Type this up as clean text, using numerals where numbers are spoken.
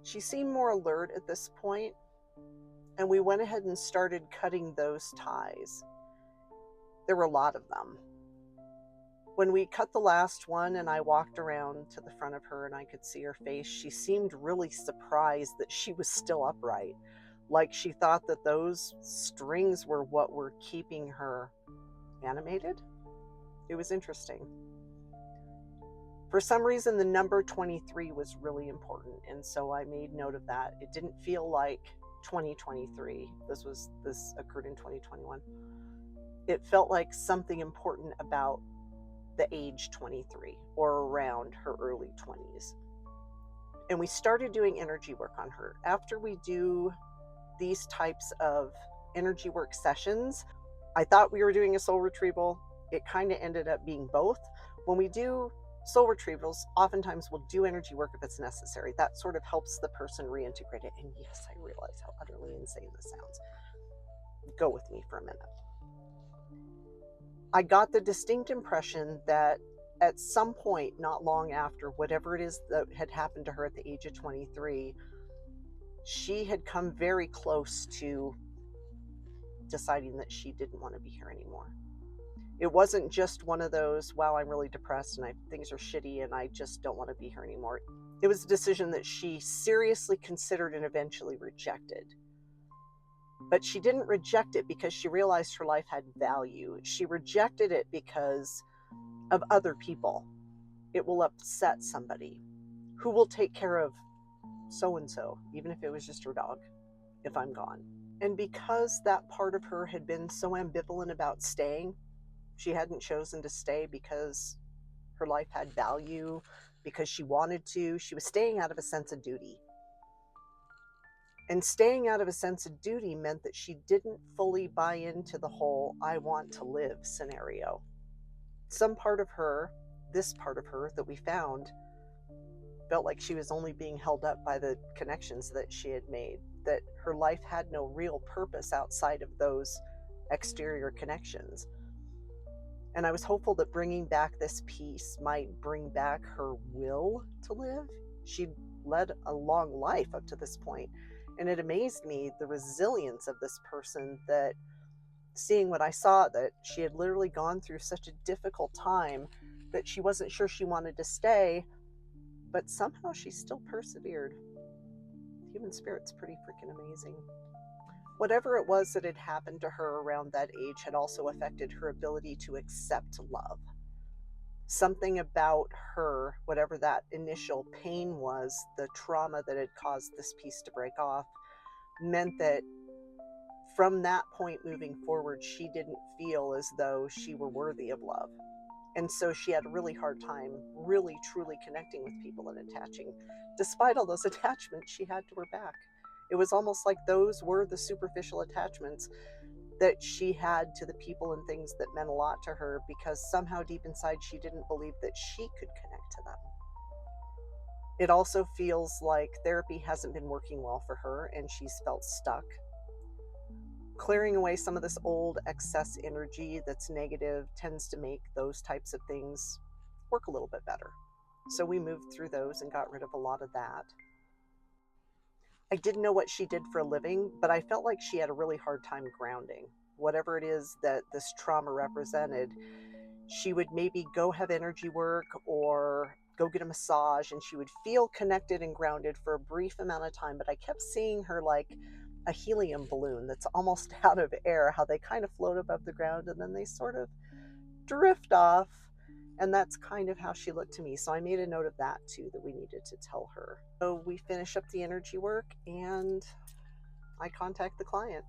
She seemed more alert at this point, and we went ahead and started cutting those ties. There were a lot of them. When we cut the last one and I walked around to the front of her and I could see her face, she seemed really surprised that she was still upright. Like she thought that those strings were what were keeping her animated. It was interesting. For some reason, the number 23 was really important, and so I made note of that. It didn't feel like 2023. This occurred in 2021. It felt like something important about the age 23 or around her early 20s. And we started doing energy work on her. After we do these types of energy work sessions, I thought we were doing a soul retrieval. It kind of ended up being both. When we do soul retrievals, oftentimes we'll do energy work if it's necessary. That sort of helps the person reintegrate it. And yes, I realize how utterly insane this sounds. Go with me for a minute. I got the distinct impression that at some point, not long after whatever it is that had happened to her at the age of 23, she had come very close to deciding that she didn't want to be here anymore. It wasn't just one of those, wow, I'm really depressed and things are shitty and I just don't want to be here anymore. It was a decision that she seriously considered and eventually rejected. But she didn't reject it because she realized her life had value. She rejected it because of other people. It will upset somebody. Who will take care of so-and-so, even if it was just her dog, if I'm gone? And because that part of her had been so ambivalent about staying, she hadn't chosen to stay because her life had value, because she wanted to. She was staying out of a sense of duty. And staying out of a sense of duty meant that she didn't fully buy into the whole I want to live scenario. Some part of her, this part of her that we found, felt like she was only being held up by the connections that she had made, that her life had no real purpose outside of those exterior connections. And I was hopeful that bringing back this piece might bring back her will to live. She'd led a long life up to this point. And it amazed me, the resilience of this person, that seeing what I saw, that she had literally gone through such a difficult time that she wasn't sure she wanted to stay, but somehow she still persevered. The human spirit's pretty freaking amazing. Whatever it was that had happened to her around that age had also affected her ability to accept love. Something about her, whatever that initial pain was, the trauma that had caused this piece to break off, meant that from that point moving forward, she didn't feel as though she were worthy of love. And so she had a really hard time really truly connecting with people and attaching. Despite all those attachments she had to her back. It was almost like those were the superficial attachments that she had to the people and things that meant a lot to her, because somehow deep inside she didn't believe that she could connect to them. It also feels like therapy hasn't been working well for her and she's felt stuck. Clearing away some of this old excess energy that's negative tends to make those types of things work a little bit better. So we moved through those and got rid of a lot of that. I didn't know what she did for a living, but I felt like she had a really hard time grounding. Whatever it is that this trauma represented, she would maybe go have energy work or go get a massage, and she would feel connected and grounded for a brief amount of time, but I kept seeing her like a helium balloon that's almost out of air, how they kind of float above the ground and then they sort of drift off. And that's kind of how she looked to me. So I made a note of that too, that we needed to tell her. So we finish up the energy work and I contact the client.